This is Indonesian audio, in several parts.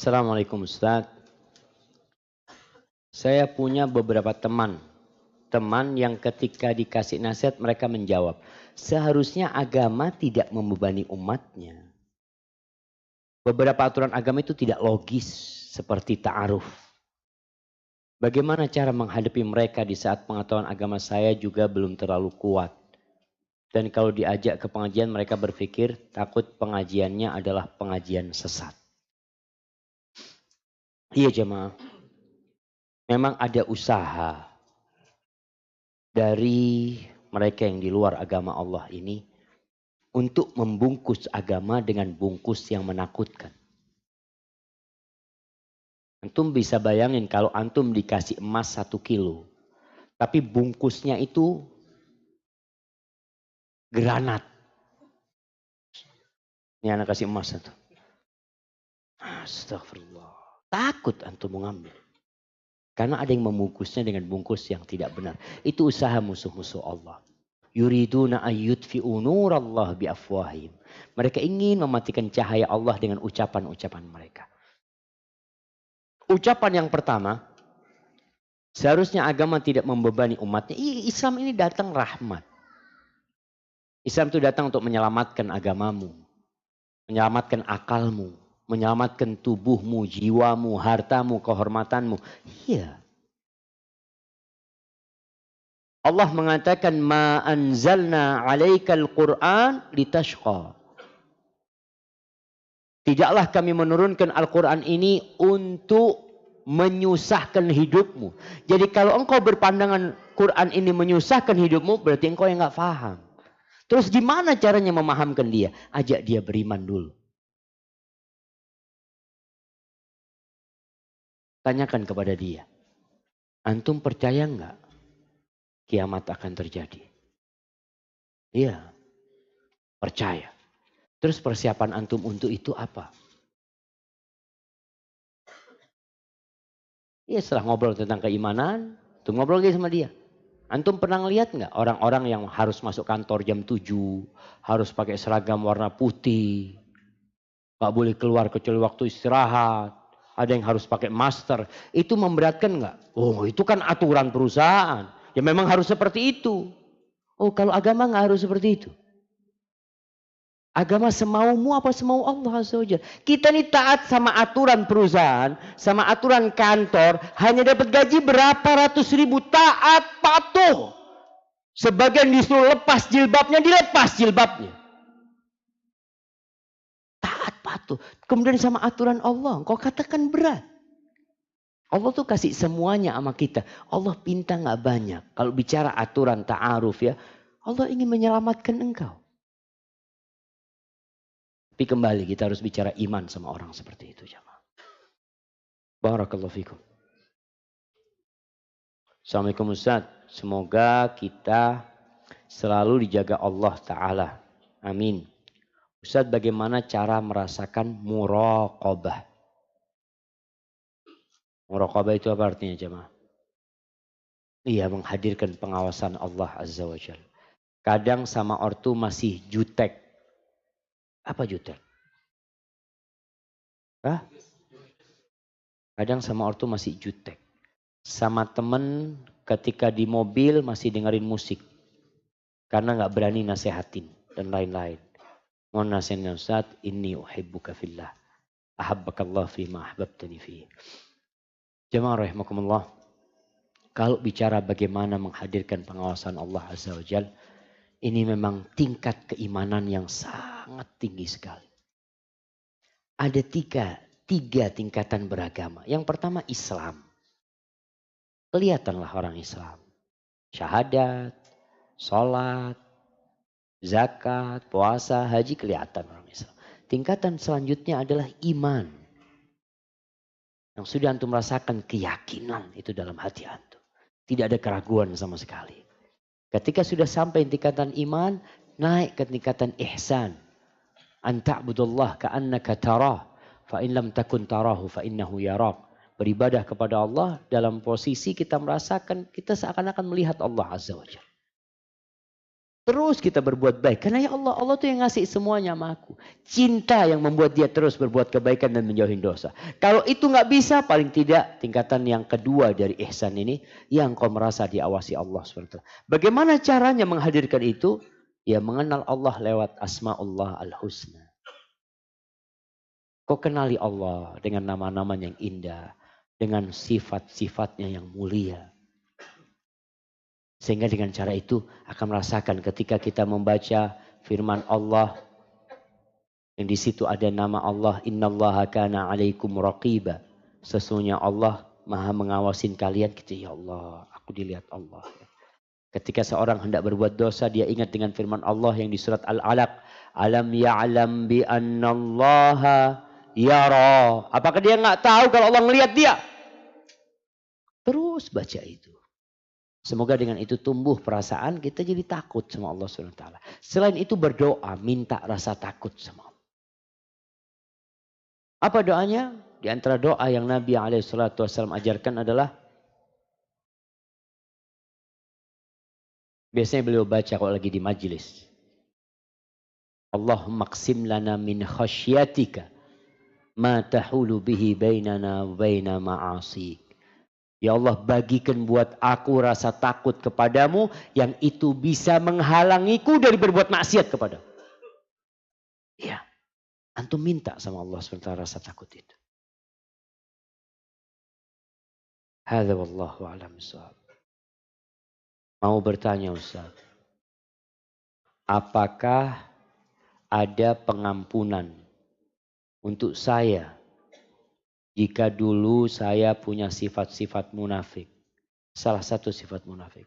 Assalamualaikum Ustaz. Saya punya beberapa teman yang ketika dikasih nasihat mereka menjawab. Seharusnya agama tidak membebani umatnya. Beberapa aturan agama itu tidak logis seperti ta'aruf. Bagaimana cara menghadapi mereka di saat pengetahuan agama saya juga belum terlalu kuat. Dan kalau diajak ke pengajian mereka berpikir takut pengajiannya adalah pengajian sesat. Iya jemaah. Memang ada usaha dari mereka yang di luar agama Allah ini untuk membungkus agama dengan bungkus yang menakutkan. Antum bisa bayangin kalau antum dikasih emas 1 kilo. Tapi bungkusnya itu granat. Ini anak kasih emas satu. Astagfirullah. Takut antum mengambil. Karena ada yang membungkusnya dengan bungkus yang tidak benar. Itu usaha musuh-musuh Allah. Yuriduna ayyutfi'u nurallah biafwahim. Mereka ingin mematikan cahaya Allah dengan ucapan-ucapan mereka. Ucapan yang pertama, seharusnya agama tidak membebani umatnya. Islam ini datang rahmat. Islam itu datang untuk menyelamatkan agamamu. Menyelamatkan akalmu. Menyelamatkan tubuhmu, jiwamu, hartamu, kehormatanmu. Iya. Allah mengatakan ma anzalna 'alaikal Qur'an litashqa. Tidaklah kami menurunkan Al-Quran ini untuk menyusahkan hidupmu. Jadi kalau engkau berpandangan Quran ini menyusahkan hidupmu, berarti engkau yang nggak paham. Terus gimana caranya memahamkan dia? Ajak dia beriman dulu. Tanyakan kepada dia. Antum percaya nggak kiamat akan terjadi? Iya, percaya. Terus persiapan antum untuk itu apa? Iya, setelah ngobrol tentang keimanan, antum ngobrol lagi sama dia. Antum pernah lihat nggak orang-orang yang harus masuk kantor jam 7, harus pakai seragam warna putih, nggak boleh keluar kecuali waktu istirahat, ada yang harus pakai masker, itu memberatkan nggak? Oh, itu kan aturan perusahaan, ya memang harus seperti itu. Oh, kalau agama nggak harus seperti itu. Agama semaumu apa semau Allah Azza wa Jalla. Kita ini taat sama aturan perusahaan, sama aturan kantor, hanya dapat gaji berapa ratus ribu, taat, patuh. Sebagian disuruh lepas jilbabnya, dilepas jilbabnya. Taat, patuh. Kemudian sama aturan Allah, kau katakan berat. Allah tuh kasih semuanya sama kita. Allah pinta nggak banyak. Kalau bicara aturan ta'aruf ya, Allah ingin menyelamatkan engkau. Tapi kembali kita harus bicara iman sama orang seperti itu jemaah. Barakallahu fikum. Assalamualaikum Ustaz. Semoga kita selalu dijaga Allah Ta'ala. Amin. Ustaz, bagaimana cara merasakan muraqabah? Muraqabah itu apa artinya jemaah? Iya, menghadirkan pengawasan Allah Azza wa Jalla. Kadang sama ortu masih jutek. Apa jutek? Hah? Kadang sama ortu masih jutek. Sama temen ketika di mobil masih dengerin musik. Karena gak berani nasehatin dan lain-lain. Mohon nasihatnya Ustaz, inni uhibbuka fillah. Ahabbakallah fima ahbabtani fi. Jemaah rahimakumullah. Kalau bicara bagaimana menghadirkan pengawasan Allah Azza wa Jalla, ini memang tingkat keimanan yang sangat tinggi sekali. Ada tiga tingkatan beragama. Yang pertama Islam. Kelihatanlah orang Islam. Syahadat, sholat, zakat, puasa, haji, kelihatan orang Islam. Tingkatan selanjutnya adalah iman. Yang sudah antum merasakan keyakinan itu dalam hati antum. Tidak ada keraguan sama sekali. Ketika sudah sampai tingkatan iman, naik ke tingkatan ihsan. An ta'budullah ka'annaka tarah, fa in lam takun tarahu fa innahu yarak. Beribadah kepada Allah dalam posisi kita merasakan kita seakan-akan melihat Allah Azza wa Jalla. Terus kita berbuat baik. Karena ya Allah, Allah tuh yang ngasih semuanya sama aku. Cinta yang membuat dia terus berbuat kebaikan dan menjauhin dosa. Kalau itu nggak bisa, paling tidak tingkatan yang kedua dari ihsan ini, yang kau merasa diawasi Allah SWT. Bagaimana caranya menghadirkan itu? Ya mengenal Allah lewat asma'ullah al-husna. Kau kenali Allah dengan nama-namanya yang indah. Dengan sifat-sifatnya yang mulia. Sehingga dengan cara itu akan merasakan ketika kita membaca firman Allah. Yang di situ ada nama Allah. Innallaha kana alaikum raqiba. Sesungguhnya Allah maha mengawasin kalian. Kita ya Allah, aku dilihat Allah. Ketika seorang hendak berbuat dosa, dia ingat dengan firman Allah yang di surat Al-Alaq. Alam ya'lam bi annallaha yara. Apakah dia nggak tahu kalau Allah ngelihat dia? Terus baca itu. Semoga dengan itu tumbuh perasaan kita jadi takut sama Allah SWT. Selain itu berdoa, minta rasa takut sama Allah. Apa doanya? Di antara doa yang Nabi SAW ajarkan adalah, biasanya beliau baca kalau lagi di majlis. Allahumma qsim lana min khasyatika ma tahulu bihi bainana wa baina ma'asik. Ya Allah, bagikan buat aku rasa takut kepadamu yang itu bisa menghalangiku dari berbuat maksiat kepadamu. Ya, antum minta sama Allah SWT rasa takut itu. Hadza wallahu a'lam bishawab. Mau bertanya Ustaz, apakah ada pengampunan untuk saya jika dulu saya punya sifat-sifat munafik, salah satu sifat munafik,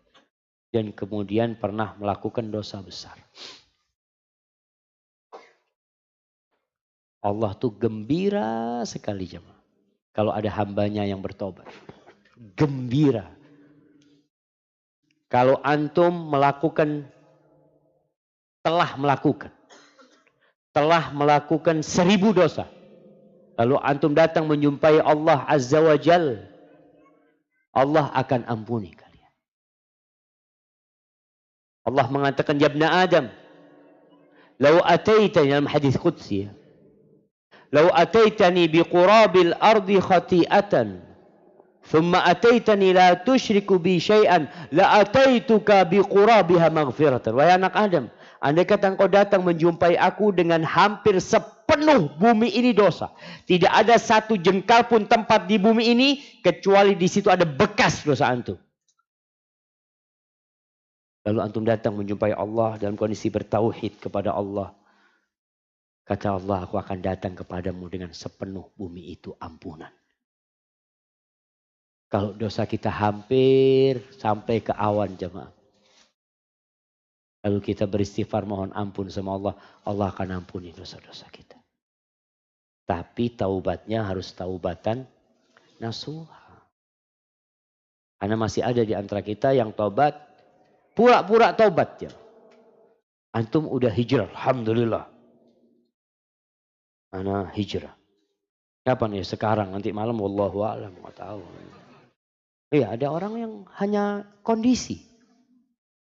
dan kemudian pernah melakukan dosa besar? Allah tuh gembira sekali jemaah kalau ada hambanya yang bertobat. Gembira. Kalau antum telah melakukan 1000 dosa. Lalu antum datang menjumpai Allah Azza wa Jal. Allah akan ampuni kalian. Allah mengatakan, ya ibna Adam, lau ataitani, dalam hadis qudsi, lau ataitani biqurabil ardi khati'atan, thumma ataitani la tusyriku bi syai'an, la ataituka biqurabiha maghfiratan. Wahai anak Adam, andai kata engkau datang menjumpai aku dengan hampir sepenuh bumi ini dosa. Tidak ada satu jengkal pun tempat di bumi ini kecuali di situ ada bekas dosa antum. Lalu antum datang menjumpai Allah dalam kondisi bertauhid kepada Allah. Kata Allah, aku akan datang kepadamu dengan sepenuh bumi itu ampunan. Kalau dosa kita hampir sampai ke awan jemaah. Lalu kita beristighfar mohon ampun sama Allah. Allah akan ampuni dosa-dosa kita. Tapi taubatnya harus taubatan nasuha. Karena masih ada di antara kita yang taubat pura-pura taubat ya. Antum udah hijrah, alhamdulillah. Ana hijrah. Kapan ya? Sekarang, nanti malam, wallahu a'lam, nggak tahu. Iya, ada orang yang hanya kondisi.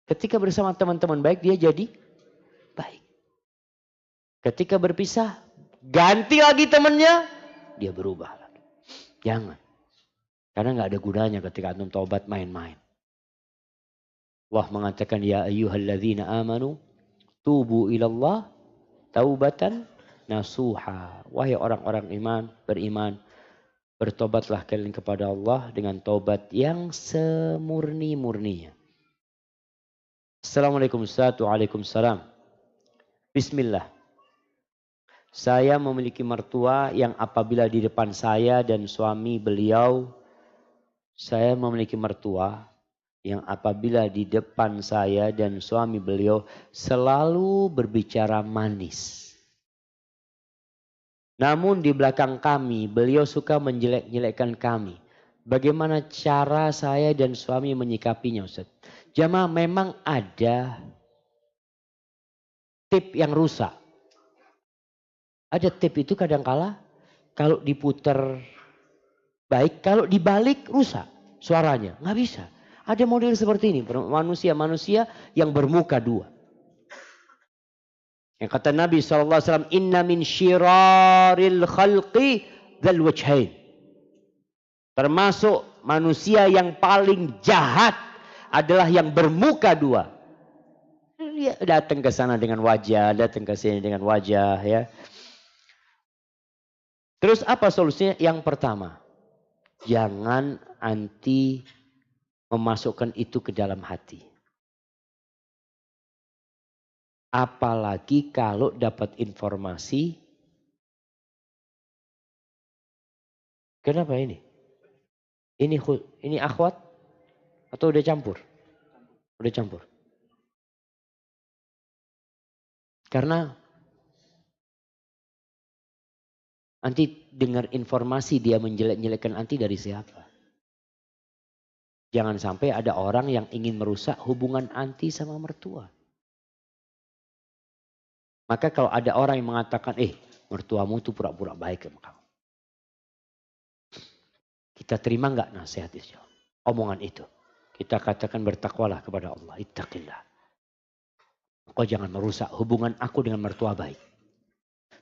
Ketika bersama teman-teman baik, dia jadi baik. Ketika berpisah, ganti lagi temannya, dia berubah lagi. Jangan. Karena nggak ada gunanya ketika antum taubat main-main. Allah mengatakan, ya ayyuhalladzina amanu, tubu ilallah, taubatan nasuha. Wahai orang-orang beriman, bertobatlah kalian kepada Allah dengan taubat yang semurni-murninya. Assalamualaikum Waalaikumsalam. Bismillah. Saya memiliki mertua yang apabila di depan saya dan suami beliau, saya memiliki mertua yang apabila di depan saya dan suami beliau selalu berbicara manis. Namun di belakang kami, beliau suka menjelek-jelekkan kami. Bagaimana cara saya dan suami menyikapinya, Ustaz? Jamaah, memang ada tip yang rusak. Ada tip itu kadangkala kalau diputar baik, kalau dibalik rusak suaranya. Nggak bisa. Ada model seperti ini, manusia-manusia yang bermuka dua. Yang kata Nabi SAW, inna min syiraril khalqi dzal wajhain. Termasuk manusia yang paling jahat adalah yang bermuka dua. Dia datang ke sana dengan wajah, datang ke sini dengan wajah, ya. Terus apa solusinya? Yang pertama, jangan anti memasukkan itu ke dalam hati. Apalagi kalau dapat informasi. Kenapa ini? Ini akhwat atau udah campur? Udah campur. Karena anti dengar informasi dia menjelek-jelekkan anti dari siapa? Jangan sampai ada orang yang ingin merusak hubungan anti sama mertua. Maka kalau ada orang yang mengatakan, mertuamu itu pura-pura baik sama kamu. Kita terima enggak nasihat itu? Omongan itu. Kita katakan bertakwalah kepada Allah. Ittaqillah. Kau jangan merusak hubungan aku dengan mertua baik.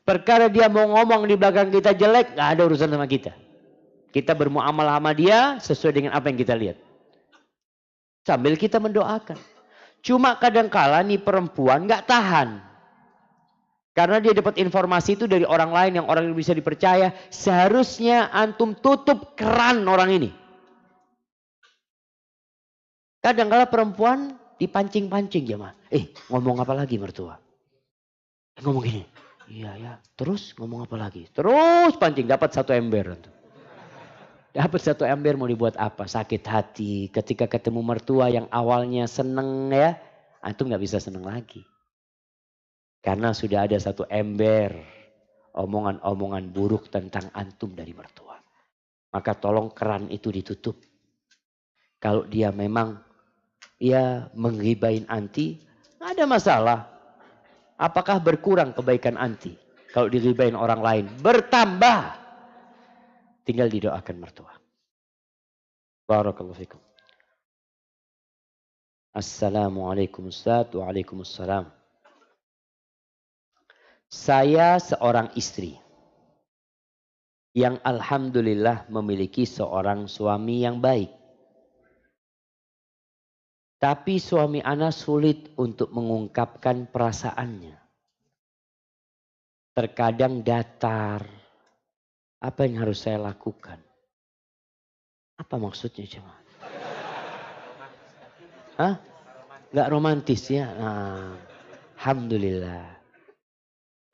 Perkara dia mau ngomong di belakang kita jelek, enggak ada urusan sama kita. Kita bermuamalah sama dia sesuai dengan apa yang kita lihat. Sambil kita mendoakan. Cuma kadangkala nih perempuan enggak tahan. Karena dia dapat informasi itu dari orang lain yang orang yang bisa dipercaya. Seharusnya antum tutup keran orang ini. Kadang-kala perempuan dipancing-pancing ya mah. Ngomong apa lagi mertua? Ngomong gini. Iya ya. Terus ngomong apa lagi? Terus pancing. Dapat 1 ember. Dapat 1 ember mau dibuat apa? Sakit hati. Ketika ketemu mertua yang awalnya seneng ya. Antum gak bisa seneng lagi. Karena sudah ada 1 ember omongan-omongan buruk tentang antum dari mertua. Maka tolong keran itu ditutup. Kalau dia memang menghibain anti, nggak ada masalah. Apakah berkurang kebaikan anti? Kalau diribain orang lain, bertambah. Tinggal didoakan mertua. Barakallahu fikum. Assalamualaikum Ustaz. Waalaikumsalam. Saya seorang istri yang alhamdulillah memiliki seorang suami yang baik. Tapi suami ana sulit untuk mengungkapkan perasaannya. Terkadang datar. Apa yang harus saya lakukan? Apa maksudnya jemaah? Hah? Gak romantis ya? Nah, alhamdulillah.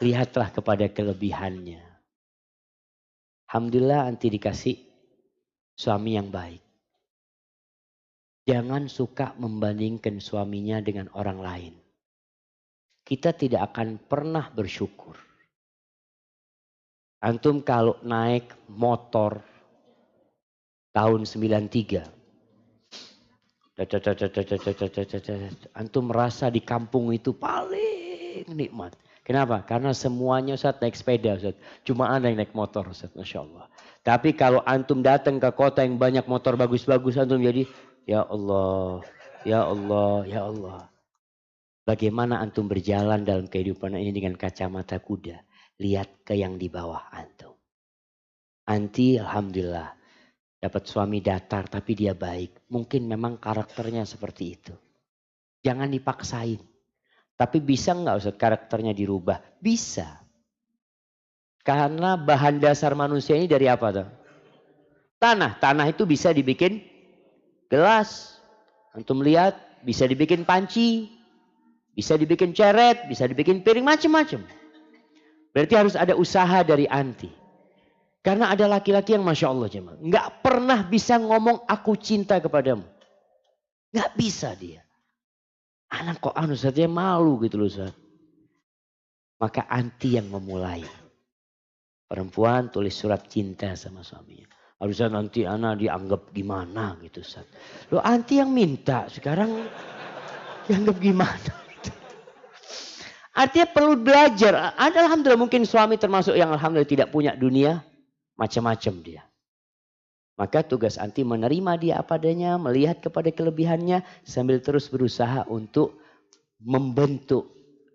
Lihatlah kepada kelebihannya. Alhamdulillah anti dikasih suami yang baik. Jangan suka membandingkan suaminya dengan orang lain. Kita tidak akan pernah bersyukur. Antum kalau naik motor tahun 93. Antum merasa di kampung itu paling nikmat. Kenapa? Karena semuanya Ustaz naik sepeda Ustaz. Cuma Anda yang naik motor Ustaz. Masya Allah. Tapi kalau antum datang ke kota yang banyak motor bagus-bagus. Antum jadi ya Allah. Ya Allah. Ya Allah. Bagaimana antum berjalan dalam kehidupan ini dengan kacamata kuda. Lihat ke yang di bawah antum. Anti alhamdulillah. Dapat suami datar tapi dia baik. Mungkin memang karakternya seperti itu. Jangan dipaksain. Tapi bisa nggak Ustaz karakternya dirubah? Bisa. Karena bahan dasar manusia ini dari apa tuh? Tanah. Tanah itu bisa dibikin gelas. Antum lihat bisa dibikin panci. Bisa dibikin ceret. Bisa dibikin piring macam-macam. Berarti harus ada usaha dari anti. Karena ada laki-laki yang Masya Allah jemaah. Nggak pernah bisa ngomong aku cinta kepadamu. Nggak bisa dia. Anak kok saja malu gitu loh Ustaz. Maka anti yang memulai. Perempuan tulis surat cinta sama suaminya. Harusnya nanti anak dianggap gimana gitu Ustaz. Loh anti yang minta sekarang dianggap gimana. Artinya perlu belajar. Ada alhamdulillah mungkin suami termasuk yang alhamdulillah tidak punya dunia. Macam-macam dia. Maka tugas anti menerima dia apa adanya, melihat kepada kelebihannya sambil terus berusaha untuk membentuk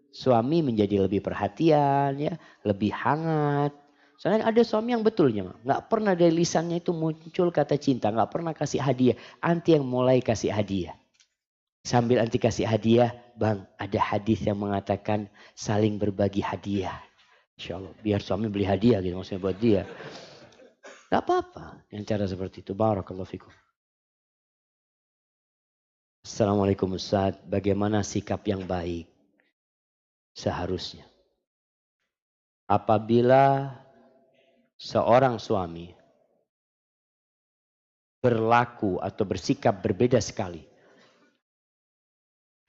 Suami menjadi lebih perhatian, ya, lebih hangat. Soalnya ada suami yang betulnya, nggak pernah dari lisannya itu muncul kata cinta, nggak pernah kasih hadiah. Anti yang mulai kasih hadiah. Sambil anti kasih hadiah, bang, ada hadis yang mengatakan saling berbagi hadiah. Insya Allah, biar suami beli hadiah gitu, maksudnya buat dia. Gak apa-apa yang cara seperti itu. Barakallahu fikum. Assalamualaikum Ustaz, bagaimana sikap yang baik seharusnya apabila seorang suami berlaku atau bersikap berbeda sekali.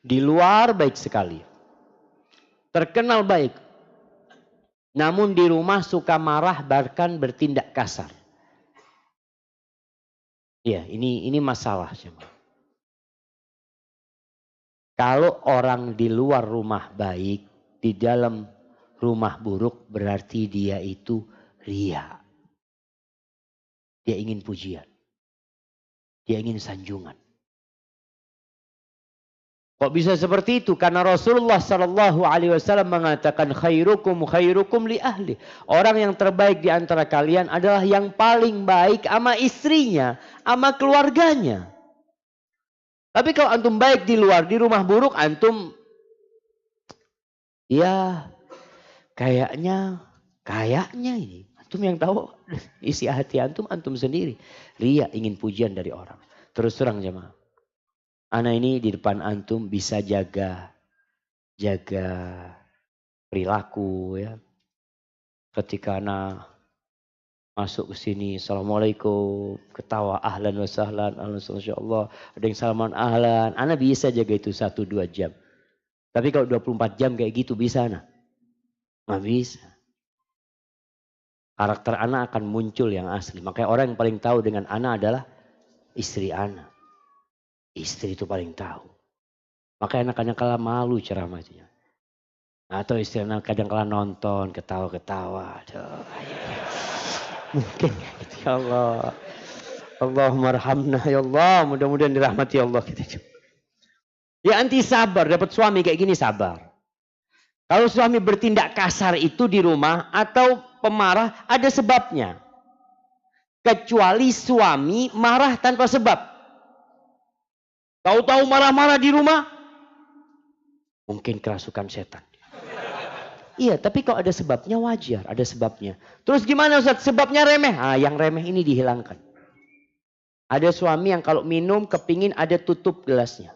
Di luar baik sekali. Terkenal baik. Namun di rumah suka marah bahkan bertindak kasar. Ya, ini masalah. Kalau orang di luar rumah baik, di dalam rumah buruk berarti dia itu ria. Dia ingin pujian. Dia ingin sanjungan. Kok bisa seperti itu? Karena Rasulullah SAW mengatakan khairukum li ahli. Orang yang terbaik di antara kalian adalah yang paling baik sama istrinya, sama keluarganya. Tapi kalau antum baik di luar, di rumah buruk, antum ya kayaknya ini. Antum yang tahu isi hati antum sendiri. Ria ingin pujian dari orang. Terus terang jemaah. Ana ini di depan antum bisa jaga perilaku ya. Ketika ana masuk ke sini, assalamualaikum, ketawa ahlan wa sahlan, Allah, ada yang salaman ahlan, ana bisa jaga itu 1-2 jam. Tapi kalau 24 jam kayak gitu bisa ana? Nggak bisa. Karakter ana akan muncul yang asli. Makanya orang yang paling tahu dengan ana adalah istri ana. Istri itu paling tahu. Makanya anak-anak kala malu ceramahnya. Atau istri anak kadang kala nonton, ketawa-ketawa. Mungkin gitu ya Allah. Allahumma arhamna ya Allah. Mudah-mudahan dirahmati Allah. Ya anti sabar. Dapat suami kayak gini sabar. Kalau suami bertindak kasar itu di rumah atau pemarah ada sebabnya. Kecuali suami marah tanpa sebab. Tahu-tahu marah-marah di rumah. Mungkin kerasukan setan. Iya, tapi kalau ada sebabnya wajar. Ada sebabnya. Terus gimana Ustaz? Sebabnya remeh. Yang remeh ini dihilangkan. Ada suami yang kalau minum kepingin ada tutup gelasnya.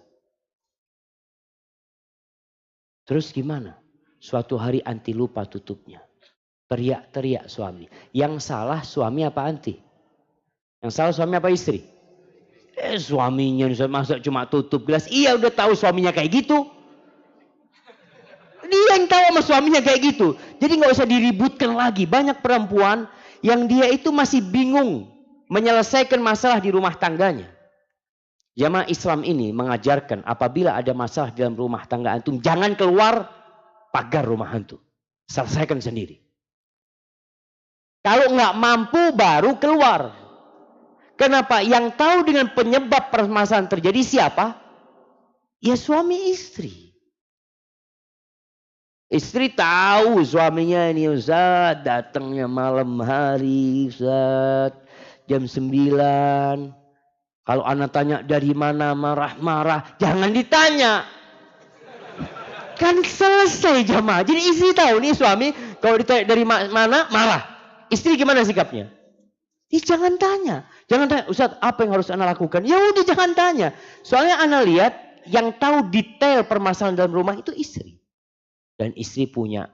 Terus gimana? Suatu hari anti lupa tutupnya. Teriak-teriak suami. Yang salah suami apa anti? Yang salah suami apa istri? Suaminya masa cuma tutup gelas. Iya udah tahu suaminya kayak gitu. Dia yang tahu sama suaminya kayak gitu. Jadi gak usah diributkan lagi. Banyak perempuan yang dia itu masih bingung menyelesaikan masalah di rumah tangganya. Jamaah Islam ini mengajarkan apabila ada masalah dalam rumah tangga antum, jangan keluar pagar rumah antum. Selesaikan sendiri. Kalau nggak mampu baru keluar. Kenapa? Yang tahu dengan penyebab permasalahan terjadi siapa? Ya suami istri. Istri tahu suaminya ini Ustaz datangnya malam hari Ustaz jam 9. Kalau anak tanya dari mana marah-marah, jangan ditanya. Kan selesai jamaah. Jadi istri tahu nih suami kalau ditanya dari mana marah. Istri gimana sikapnya? Jangan tanya. Jangan tanya, Ustaz apa yang harus Anda lakukan? Ya udah jangan tanya. Soalnya Anda lihat yang tahu detail permasalahan dalam rumah itu istri. Dan istri punya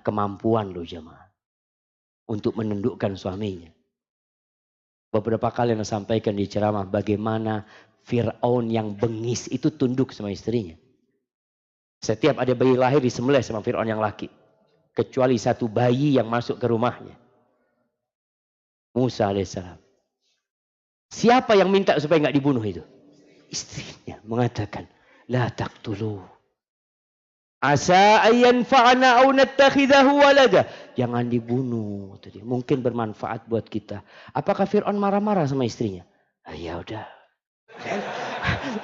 kemampuan loh jemaah. Untuk menundukkan suaminya. Beberapa kali Anda sampaikan di ceramah bagaimana Fir'aun yang bengis itu tunduk sama istrinya. Setiap ada bayi lahir disembelih sama Fir'aun yang laki. Kecuali satu bayi yang masuk ke rumahnya. Musa alaihissalam. Siapa yang minta supaya nggak dibunuh itu? Istrinya mengatakan, la taqtuluh. Asa ayyan fa'ana au nattakhidahu walada. Jangan dibunuh. Mungkin bermanfaat buat kita. Apakah Fir'aun marah-marah sama istrinya? Ya udah.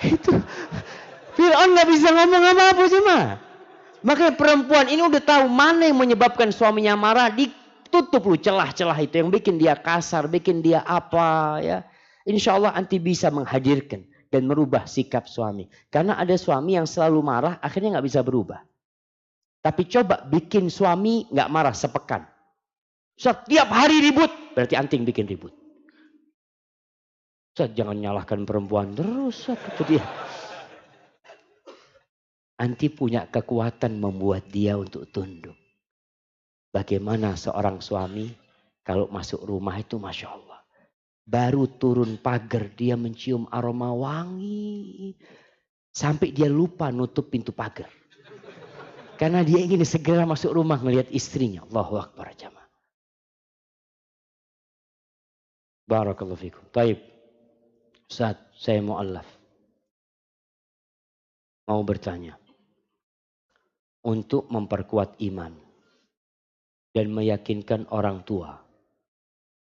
Itu Fir'aun nggak bisa ngomong apa-apa cuma. Makanya perempuan ini udah tahu mana yang menyebabkan suaminya marah, ditutup lu celah-celah itu yang bikin dia kasar, bikin dia apa ya. Insya Allah anti bisa menghadirkan dan merubah sikap suami. Karena ada suami yang selalu marah, akhirnya nggak bisa berubah. Tapi coba bikin suami nggak marah sepekan. Setiap hari ribut, berarti anting bikin ribut. Jangan nyalahkan perempuan terus, itu dia. Anti punya kekuatan membuat dia untuk tunduk. Bagaimana seorang suami kalau masuk rumah itu Masya Allah. Baru turun pagar dia mencium aroma wangi. Sampai dia lupa nutup pintu pagar. Karena dia ingin segera masuk rumah melihat istrinya. Allahu Akbar jamaah. Barakallahu fikum. Taib. Ustaz, saya mu'allaf. Mau bertanya. Untuk memperkuat iman dan meyakinkan orang tua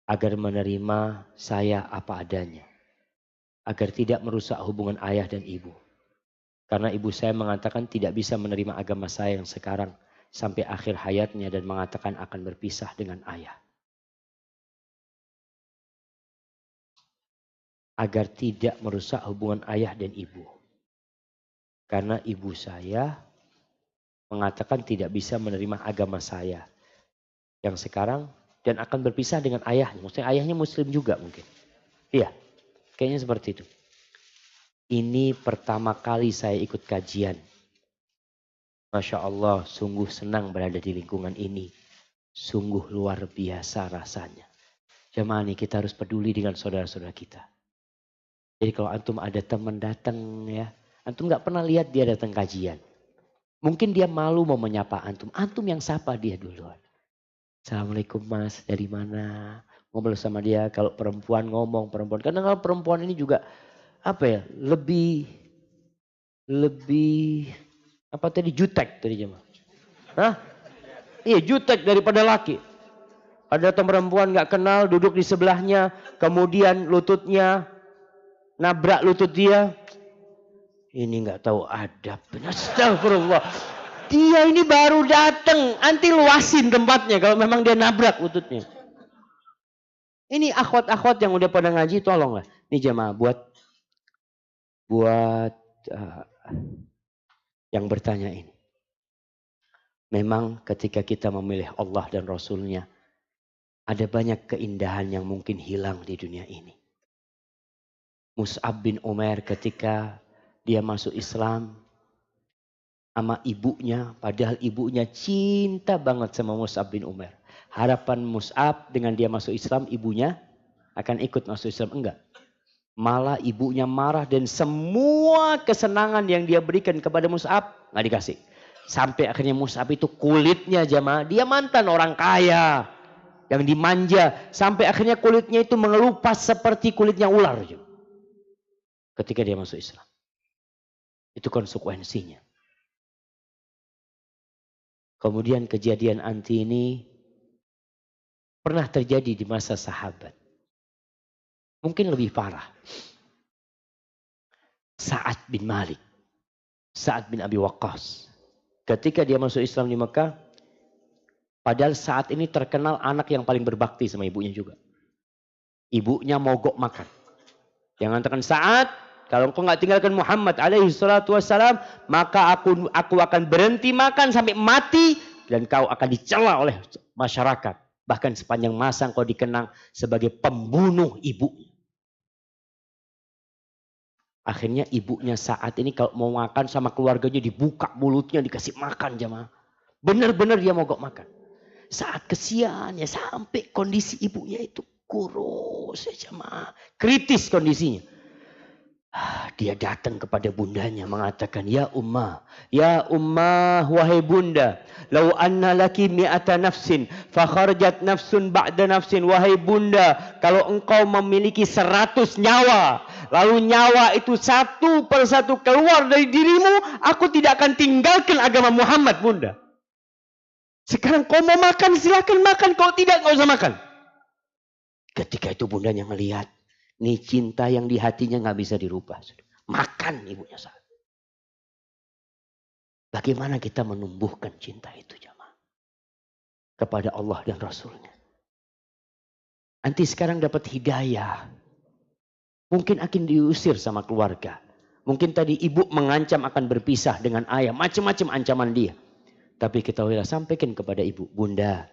agar menerima saya apa adanya, agar tidak merusak hubungan ayah dan ibu. Karena ibu saya mengatakan tidak bisa menerima agama saya yang sekarang sampai akhir hayatnya dan mengatakan akan berpisah dengan ayah. Agar tidak merusak hubungan ayah dan ibu. Karena ibu saya mengatakan tidak bisa menerima agama saya yang sekarang dan akan berpisah dengan ayahnya. Maksudnya ayahnya muslim juga mungkin. Iya, kayaknya seperti itu. Ini pertama kali saya ikut kajian. Masya Allah, sungguh senang berada di lingkungan ini. Sungguh luar biasa rasanya. Jemaah nih, kita harus peduli dengan saudara-saudara kita. Jadi kalau antum ada teman datang ya, antum gak pernah lihat dia datang kajian. Mungkin dia malu mau menyapa antum. Antum yang sapa dia duluan. Assalamualaikum mas, dari mana? Ngobrol sama dia. Kalau perempuan ngomong perempuan. Karena kalau perempuan ini juga apa ya? Lebih apa tadi? Jutek tadi jemaah. Hah? Iya jutek daripada laki. Ada perempuan gak kenal duduk di sebelahnya. Kemudian lututnya nabrak lutut dia. Ini nggak tahu adab. Astagfirullah. Dia ini baru datang. Anti luasin tempatnya kalau memang dia nabrak lututnya. Ini akhwat-akhwat yang udah pada ngaji tolonglah. Ini jemaah buat yang bertanya ini. Memang ketika kita memilih Allah dan Rasulnya. Ada banyak keindahan yang mungkin hilang di dunia ini. Mus'ab bin Umair ketika dia masuk Islam sama ibunya, padahal ibunya cinta banget sama Mus'ab bin Umair. Harapan Mus'ab dengan dia masuk Islam, ibunya akan ikut masuk Islam. Enggak. Malah ibunya marah dan semua kesenangan yang dia berikan kepada Mus'ab nggak dikasih. Sampai akhirnya Mus'ab itu kulitnya jamaah, dia mantan orang kaya yang dimanja. Sampai akhirnya kulitnya itu mengelupas seperti kulitnya ular. Ketika dia masuk Islam. Itu konsekuensinya. Kemudian kejadian anti ini pernah terjadi di masa sahabat. Mungkin lebih parah. Sa'ad bin Malik. Sa'ad bin Abi Waqqas. Ketika dia masuk Islam di Mekah. Padahal saat ini terkenal anak yang paling berbakti sama ibunya juga. Ibunya mogok makan. Yang mengatakan Sa'ad. Kalau engkau nggak tinggalkan Muhammad alaihi salatu wassalam, maka aku akan berhenti makan sampai mati dan kau akan dicela oleh masyarakat. Bahkan sepanjang masa engkau dikenang sebagai pembunuh ibunya. Akhirnya ibunya saat ini kalau mau makan sama keluarganya dibuka mulutnya dikasih makan jamaah. Benar-benar dia mogok makan. Saat kesian ya sampai kondisi ibunya itu kurus ya jamaah. Kritis kondisinya. Dia datang kepada bundanya mengatakan, ya ummah, wahai bunda, lau anna laki mi'ata nafsin, fa kharajat nafsun ba'da nafsin, wahai bunda, kalau engkau memiliki 100 nyawa, lalu nyawa itu satu persatu keluar dari dirimu, aku tidak akan tinggalkan agama Muhammad bunda. Sekarang kau mau makan, silakan makan, kau tidak, nggak usah makan. Ketika itu bundanya melihat, ini cinta yang di hatinya nggak bisa dirubah. Makan ibunya saat. Bagaimana kita menumbuhkan cinta itu jamaah kepada Allah dan Rasulnya. Nanti sekarang dapat hidayah. Mungkin akan diusir sama keluarga. Mungkin tadi ibu mengancam akan berpisah dengan ayah. Macam-macam ancaman dia. Tapi ketahuilah, sampaikan kepada ibu. Bunda,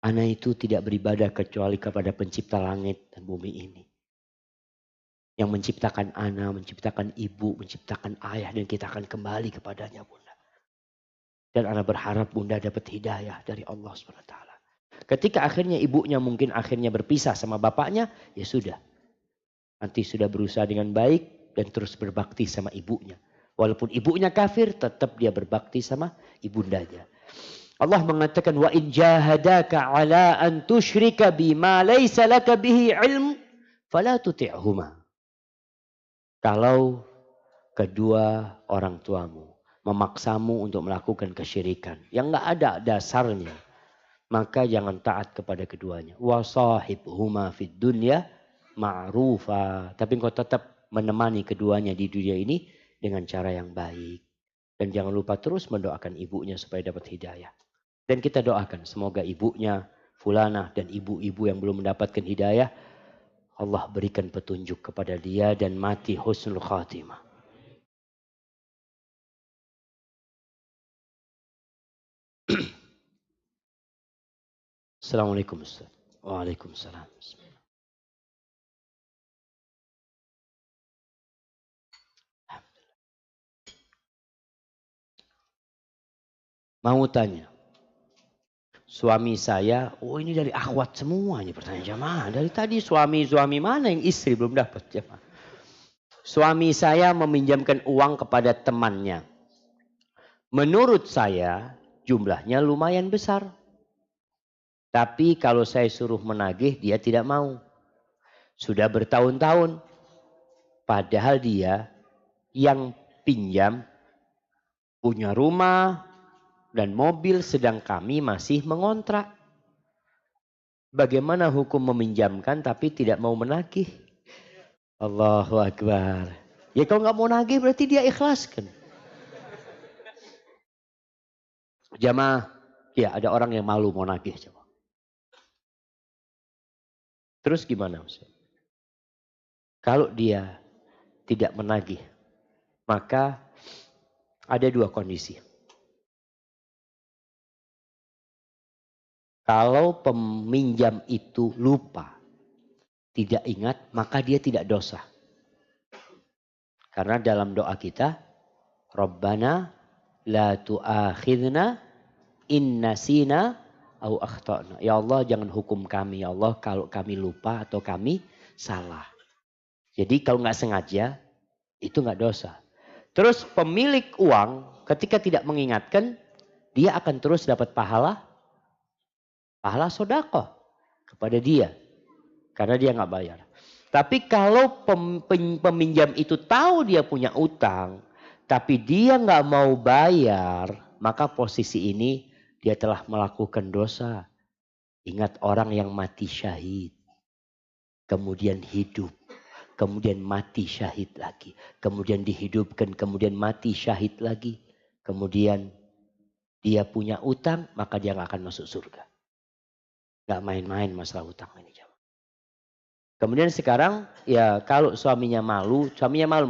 ana itu tidak beribadah kecuali kepada pencipta langit dan bumi ini. Yang menciptakan ana, menciptakan ibu, menciptakan ayah. Dan kita akan kembali kepadanya bunda. Dan ana berharap bunda dapat hidayah dari Allah SWT. Ketika akhirnya ibunya mungkin akhirnya berpisah sama bapaknya. Ya sudah. Nanti sudah berusaha dengan baik dan terus berbakti sama ibunya. Walaupun ibunya kafir, tetap dia berbakti sama ibundanya. Allah mengatakan, wa in jahadaka ala an tusyrika bima laysa laka bihi ilm fala tuti'huma. Kalau kedua orang tuamu memaksamu untuk melakukan kesyirikan yang enggak ada dasarnya, maka jangan taat kepada keduanya. Wa sahibhuma fid dunya ma'rufa. Tapi engkau tetap menemani keduanya di dunia ini dengan cara yang baik. Dan jangan lupa terus mendoakan ibunya supaya dapat hidayah. Dan kita doakan semoga ibunya Fulanah dan ibu-ibu yang belum mendapatkan hidayah, Allah berikan petunjuk kepada dia dan mati husnul khatimah. Assalamualaikum Ustaz. Waalaikumsalam. Mau tanya. Suami saya, oh ini dari akhwat semua ini pertanyaan jamaah. Dari tadi suami mana yang istri belum dapat jamaah. Suami saya meminjamkan uang kepada temannya. Menurut saya jumlahnya lumayan besar. Tapi kalau saya suruh menagih dia tidak mau. Sudah bertahun-tahun. Padahal dia yang pinjam punya rumah dan mobil sedang kami masih mengontrak. Bagaimana hukum meminjamkan tapi tidak mau menagih? Allahu Akbar. Ya kalau nggak mau nagih berarti dia ikhlaskan. Jamaah, ya ada orang yang malu mau nagih. Terus gimana Ustaz? Kalau dia tidak menagih, maka ada dua kondisi. Kalau peminjam itu lupa, tidak ingat, maka dia tidak dosa. Karena dalam doa kita, Rabbana la tu'akhidna in nasina au akhtana. Ya Allah jangan hukum kami ya Allah kalau kami lupa atau kami salah. Jadi kalau nggak sengaja itu nggak dosa. Terus pemilik uang ketika tidak mengingatkan, dia akan terus dapat pahala sedekah kepada dia. Karena dia nggak bayar. Tapi kalau peminjam itu tahu dia punya utang, tapi dia nggak mau bayar, maka posisi ini dia telah melakukan dosa. Ingat orang yang mati syahid, kemudian hidup, kemudian mati syahid lagi, kemudian dihidupkan, kemudian mati syahid lagi, kemudian dia punya utang, maka dia nggak akan masuk surga. Gak main-main masalah utang ini. Kemudian sekarang ya kalau suaminya malu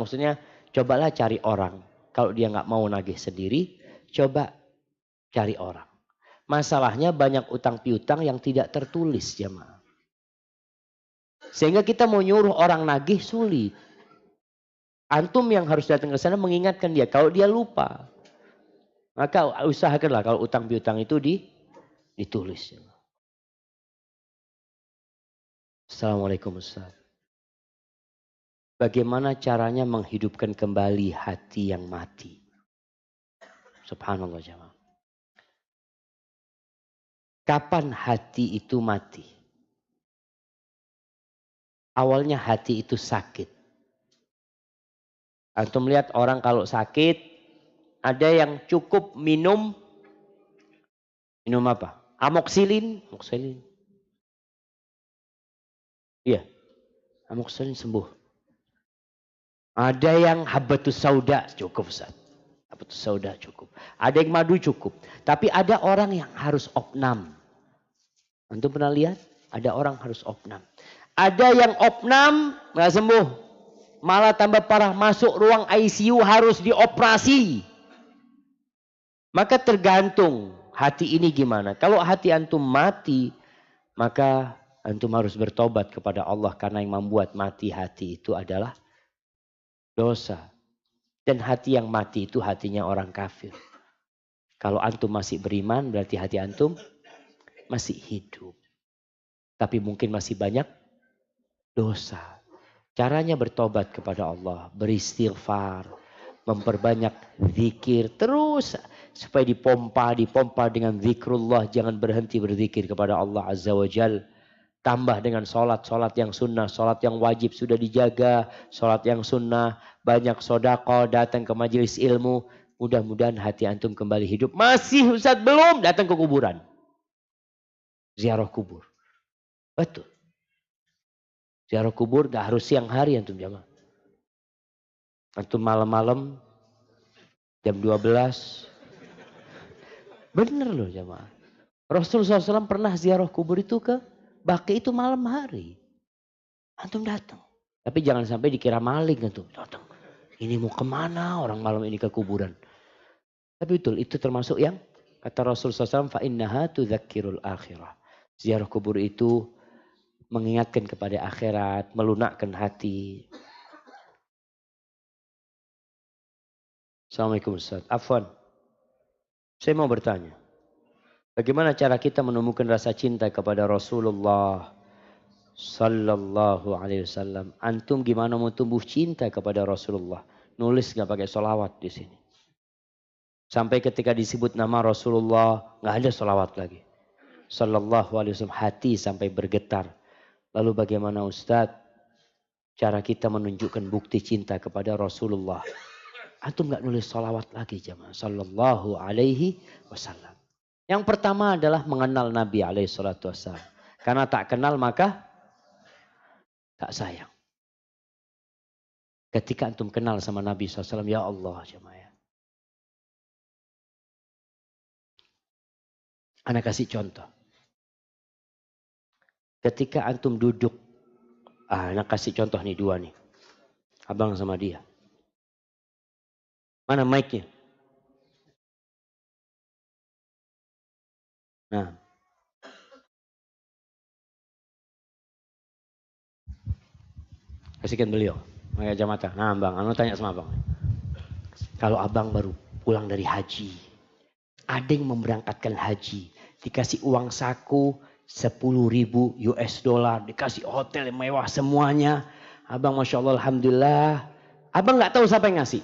maksudnya cobalah cari orang. Kalau dia gak mau nagih sendiri, coba cari orang. Masalahnya banyak utang piutang yang tidak tertulis jemaah. Sehingga kita mau nyuruh orang nagih sulit. Antum yang harus datang ke sana mengingatkan dia. Kalau dia lupa, maka usahakanlah kalau utang piutang itu ditulis. Assalamualaikum Ustaz. Bagaimana caranya menghidupkan kembali hati yang mati? Subhanallah jemaah. Kapan hati itu mati? Awalnya hati itu sakit. Antum melihat orang kalau sakit, ada yang cukup minum apa? Amoxilin. Iya, amoxilin sembuh. Ada yang habatus sauda cukup Ustaz. Apa itu soda cukup. Ada yang madu cukup. Tapi ada orang yang harus opnam. Antum pernah lihat? Ada orang harus opnam. Ada yang opnam nggak sembuh. Malah tambah parah, masuk ruang ICU harus dioperasi. Maka tergantung hati ini gimana. Kalau hati antum mati, maka antum harus bertobat kepada Allah. Karena yang membuat mati hati itu adalah dosa. Dan hati yang mati itu hatinya orang kafir. Kalau antum masih beriman, berarti hati antum masih hidup. Tapi mungkin masih banyak dosa. Caranya bertobat kepada Allah, beristighfar, memperbanyak zikir terus supaya dipompa dengan zikrullah, jangan berhenti berzikir kepada Allah Azza wa Jal. Tambah dengan sholat yang sunnah, sholat yang wajib sudah dijaga, sholat yang sunnah, banyak sodaqah, datang ke majelis ilmu. Mudah-mudahan hati antum kembali hidup. Masih Ustaz belum, datang ke kuburan. Ziarah kubur. Betul. Ziarah kubur gak harus siang hari antum jamaah. Antum malam-malam jam 12. Bener loh jamaah. Rasulullah SAW pernah ziarah kubur itu ke Baqi itu malam hari. Antum datang. Tapi jangan sampai dikira maling antum. Datang. Ini mau kemana orang malam ini ke kuburan. Tapi betul itu termasuk yang kata Rasulullah SAW. Fa'innaha tudzakirul akhirah. Ziarah kubur itu mengingatkan kepada akhirat. Melunakkan hati. Assalamualaikum Ustaz. Afwan. Saya mau bertanya. Bagaimana cara kita menemukan rasa cinta kepada Rasulullah Sallallahu Alaihi Wasallam? Antum gimana mau tumbuh cinta kepada Rasulullah? Nulis nggak pakai solawat di sini. Sampai ketika disebut nama Rasulullah nggak ada solawat lagi. Sallallahu Alaihi Wasallam, hati sampai bergetar. Lalu bagaimana Ustadz? Cara kita menunjukkan bukti cinta kepada Rasulullah. Antum nggak nulis solawat lagi jemaah. Sallallahu Alaihi Wasallam. Yang pertama adalah mengenal Nabi alaihi salatu wassalam. Karena tak kenal maka tak sayang. Ketika antum kenal sama Nabi SAW, ya Allah jemaah. Ana kasih contoh. Ketika antum duduk, ana kasih contoh nih dua nih. Abang sama dia. Mana mic-nya? Nah. Kasihkan beliau. Pakai kacamata. Nah abang, anu tanya sama abang. Kalau abang baru pulang dari haji. Ada yang memberangkatkan haji. Dikasih uang saku 10.000 US dollar. Dikasih hotel yang mewah semuanya. Abang Masya Allah Alhamdulillah. Abang gak tahu siapa yang ngasih.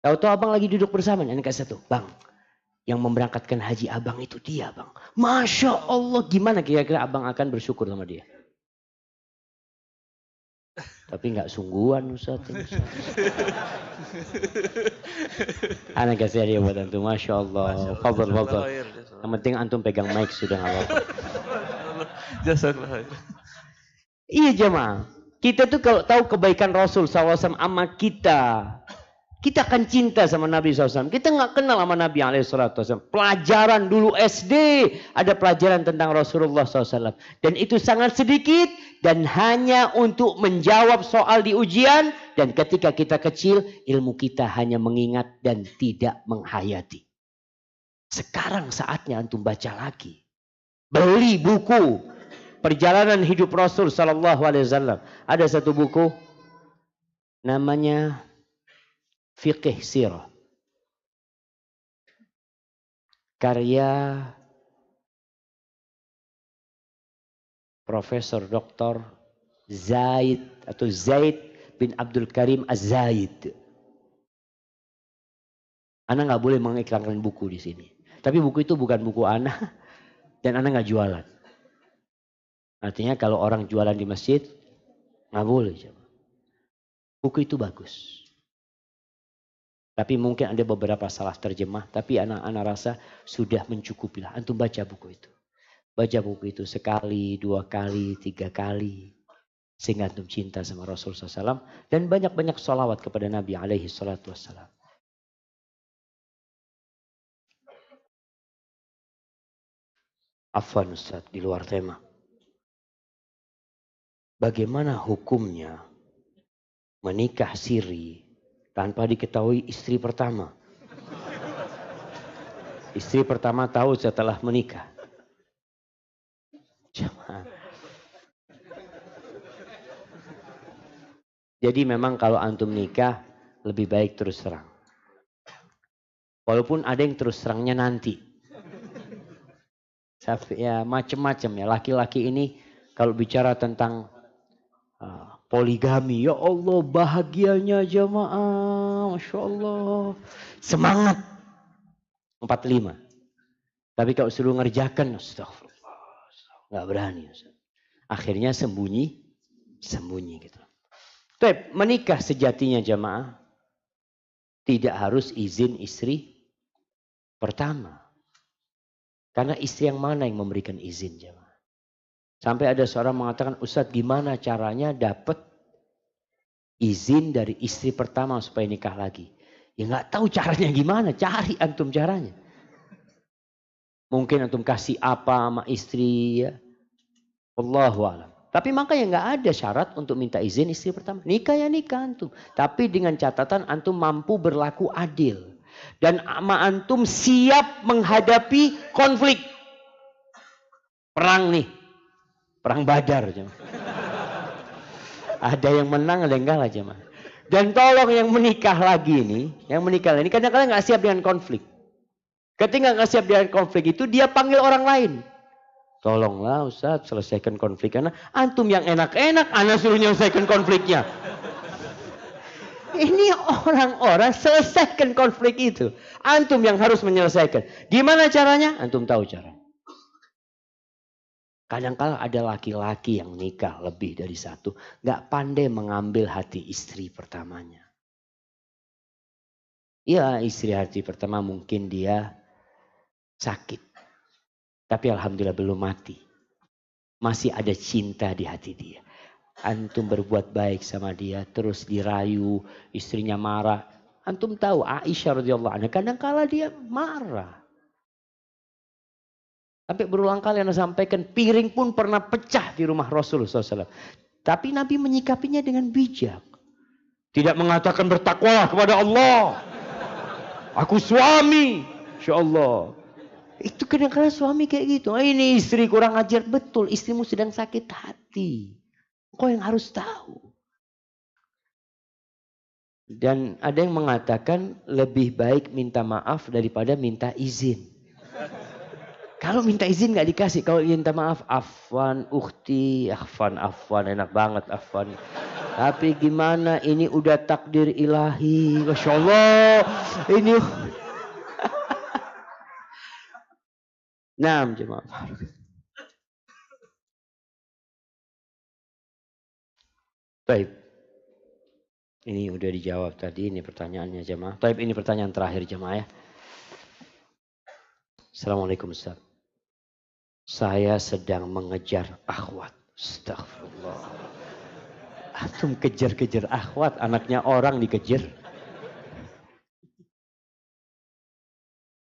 Tahu-tahu abang lagi duduk bersamanya. Ini kasih satu. Bang. Yang memberangkatkan haji abang itu dia bang. Masya Allah. Gimana kira-kira abang akan bersyukur sama dia? Tapi nggak sungguhan Ustaz. Anak kasih hadiah buat antum. Masya Allah. Fadl. Yang penting antum pegang mic sudah nggak apa-apa. Iya jemaah. Kita tuh kalau tahu kebaikan Rasul SAW sama kita akan cinta sama Nabi SAW. Kita nggak kenal sama Nabi SAW. Pelajaran dulu SD ada pelajaran tentang Rasulullah SAW. Dan itu sangat sedikit dan hanya untuk menjawab soal di ujian. Dan ketika kita kecil ilmu kita hanya mengingat dan tidak menghayati. Sekarang saatnya antum baca lagi. Beli buku Perjalanan Hidup Rasul SAW. Ada satu buku namanya Fiqh Sirah. Karya Profesor Dr. Zaid bin Abdul Karim Az-Zaid. Ana nggak boleh mengiklankan buku di sini. Tapi buku itu bukan buku Ana dan Ana nggak jualan. Artinya kalau orang jualan di masjid nggak boleh. Buku itu bagus. Tapi mungkin ada beberapa salah terjemah. Tapi anak-anak rasa sudah mencukupi lah. Antum baca buku itu. Baca buku itu sekali, 2 kali, 3 kali. Sehingga antum cinta sama Rasulullah SAW. Dan banyak-banyak sholawat kepada Nabi alaihi salatu wassalam. Afwan Ustaz, di luar tema. Bagaimana hukumnya menikah siri tanpa diketahui istri pertama? Istri pertama tahu setelah menikah. Jadi memang kalau antum nikah lebih baik terus terang. Walaupun ada yang terus terangnya nanti. Ya macam-macam ya. Laki-laki ini kalau bicara tentang poligami. Ya Allah bahagianya jamaah. Masya Allah. Semangat. 45. Tapi kalau suruh ngerjakan. Astagfirullah. Gak berani. Akhirnya sembunyi gitu. Tapi menikah sejatinya jamaah. Tidak harus izin istri pertama. Karena istri yang mana yang memberikan izin jamaah. Sampai ada seorang mengatakan, Ustadz gimana caranya dapat izin dari istri pertama supaya nikah lagi. Ya nggak tahu caranya gimana, cari antum caranya. Mungkin antum kasih apa sama istri ya. Wallahu a'lam. Tapi makanya nggak ada syarat untuk minta izin istri pertama. Nikah ya nikah antum. Tapi dengan catatan antum mampu berlaku adil. Dan sama antum siap menghadapi konflik. Perang nih. Perang Badar. Ada yang menang, ada yang kalah jemaah. Dan tolong yang menikah lagi nih. Yang menikah lagi ini kadang-kadang gak siap dengan konflik. Ketika gak siap dengan konflik itu dia panggil orang lain. Tolonglah Ustaz selesaikan konflik. Karena antum yang enak-enak. Ana suruh menyelesaikan konfliknya. Ini orang-orang selesaikan konflik itu. Antum yang harus menyelesaikan. Gimana caranya? Antum tahu cara. Kadang-kadang ada laki-laki yang nikah lebih dari satu. Gak pandai mengambil hati istri pertamanya. Ya istri hati pertama mungkin dia sakit. Tapi alhamdulillah belum mati. Masih ada cinta di hati dia. Antum berbuat baik sama dia. Terus dirayu. Istrinya marah. Antum tahu Aisyah radhiyallahu anha. Kadang-kadang dia marah. Sampai berulang kali Anda sampaikan. Piring pun pernah pecah di rumah Rasulullah SAW. Tapi Nabi menyikapinya dengan bijak. Tidak mengatakan bertakwalah kepada Allah. Aku suami. Insya Allah. Itu kadang-kadang suami kayak gitu. Ini istri kurang ajar. Betul, istrimu sedang sakit hati. Kau yang harus tahu. Dan ada yang mengatakan lebih baik minta maaf daripada minta izin. Kalau minta izin gak dikasih. Kalau minta maaf, afwan, ukhti, afwan, enak banget afwan. Tapi gimana ini udah takdir ilahi. Masya Allah. Ini... Nah, jemaah. Baik. Ini udah dijawab tadi, ini pertanyaannya jemaah. Baik, ini pertanyaan terakhir jemaah ya. Assalamualaikum Ustaz. Saya sedang mengejar akhwat. Astagfirullah. Antum kejar-kejar akhwat, anaknya orang dikejar.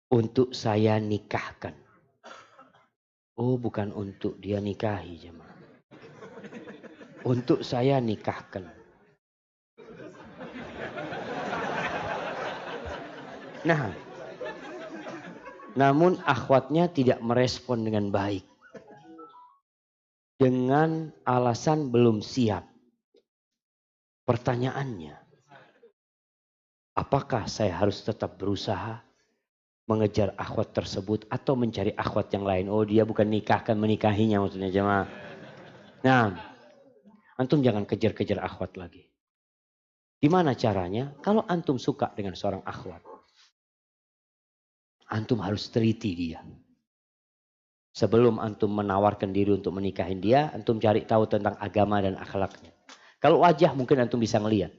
Untuk saya nikahkan. Oh, bukan untuk dia nikahi jemaah. Untuk saya nikahkan. Nah, namun akhwatnya tidak merespon dengan baik. Dengan alasan belum siap. Pertanyaannya, apakah saya harus tetap berusaha mengejar akhwat tersebut atau mencari akhwat yang lain? Oh, dia bukan nikahkan, menikahinya maksudnya jemaah. Nah, antum jangan kejar-kejar akhwat lagi. Gimana caranya? Kalau antum suka dengan seorang akhwat, antum harus teliti dia. Sebelum antum menawarkan diri untuk menikahin dia, antum cari tahu tentang agama dan akhlaknya. Kalau wajah mungkin antum bisa ngelihat.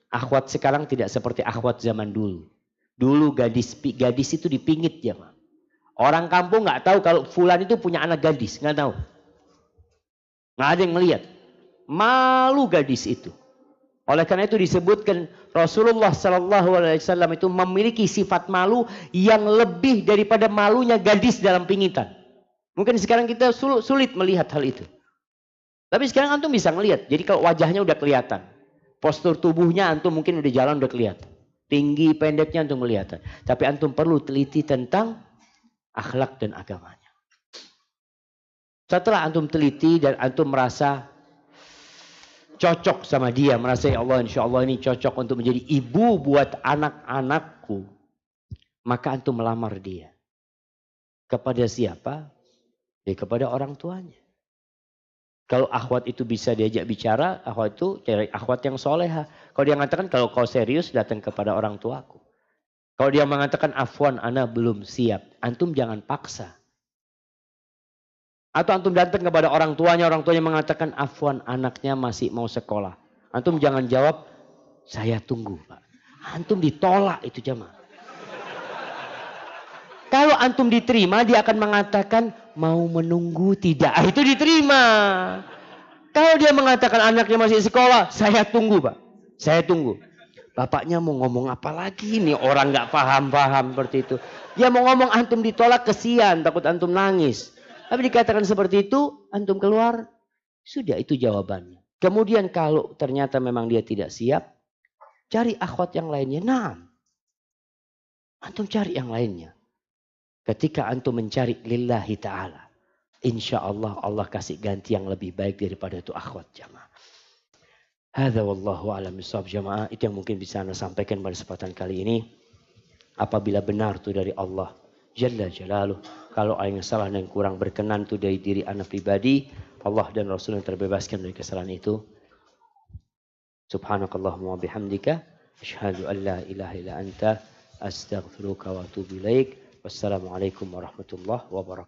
Akhwat sekarang tidak seperti akhwat zaman dulu. Dulu gadis itu dipingit ya, Pak. Orang kampung nggak tahu kalau fulan itu punya anak gadis, nggak tahu. Nggak ada yang melihat. Malu gadis itu. Oleh karena itu disebutkan Rasulullah SAW itu memiliki sifat malu yang lebih daripada malunya gadis dalam pingitan. Mungkin sekarang kita sulit melihat hal itu. Tapi sekarang antum bisa melihat. Jadi kalau wajahnya udah kelihatan. Postur tubuhnya antum mungkin udah jalan udah kelihatan. Tinggi pendeknya antum kelihatan. Tapi antum perlu teliti tentang akhlak dan agamanya. Setelah antum teliti dan antum merasa cocok sama dia. Merasa ya Allah insya Allah ini cocok untuk menjadi ibu buat anak-anakku. Maka antum melamar dia. Kepada siapa? Ya kepada orang tuanya. Kalau akhwat itu bisa diajak bicara, akhwat itu cari akhwat yang soleha. Kalau dia mengatakan kalau kau serius datang kepada orang tuaku. Kalau dia mengatakan afwan ana belum siap, antum jangan paksa. Atau antum datang kepada orang tuanya mengatakan afwan anaknya masih mau sekolah. Antum jangan jawab saya tunggu Pak. Antum ditolak itu jemaah. Kalau antum diterima dia akan mengatakan mau menunggu tidak. Itu diterima. Kalau dia mengatakan anaknya masih sekolah, saya tunggu Pak. Saya tunggu. Bapaknya mau ngomong apa lagi nih orang gak paham-paham seperti itu. Dia mau ngomong antum ditolak kesian takut antum nangis. Tapi dikatakan seperti itu antum keluar. Sudah itu jawabannya. Kemudian kalau ternyata memang dia tidak siap. Cari akhwat yang lainnya. Nah. Antum cari yang lainnya. Ketika antum mencari lillahi ta'ala. Insya Allah Allah kasih ganti yang lebih baik daripada itu akhwat jamaah. Hadza wallahu a'lam bishawab jamaah. Itu yang mungkin bisa Anda sampaikan pada kesempatan kali ini. Apabila benar itu dari Allah Jalla Jalaluh. Kalau ada yang salah dan kurang berkenan itu dari diri Anda pribadi. Allah dan Rasul yang terbebaskan dari kesalahan itu. Subhanakallahumma wa bihamdika. Asyhadu an la ilaha illa anta. Astaghfiruka wa atubu ilaik. Wassalamualaikum warahmatullahi wabarakatuh.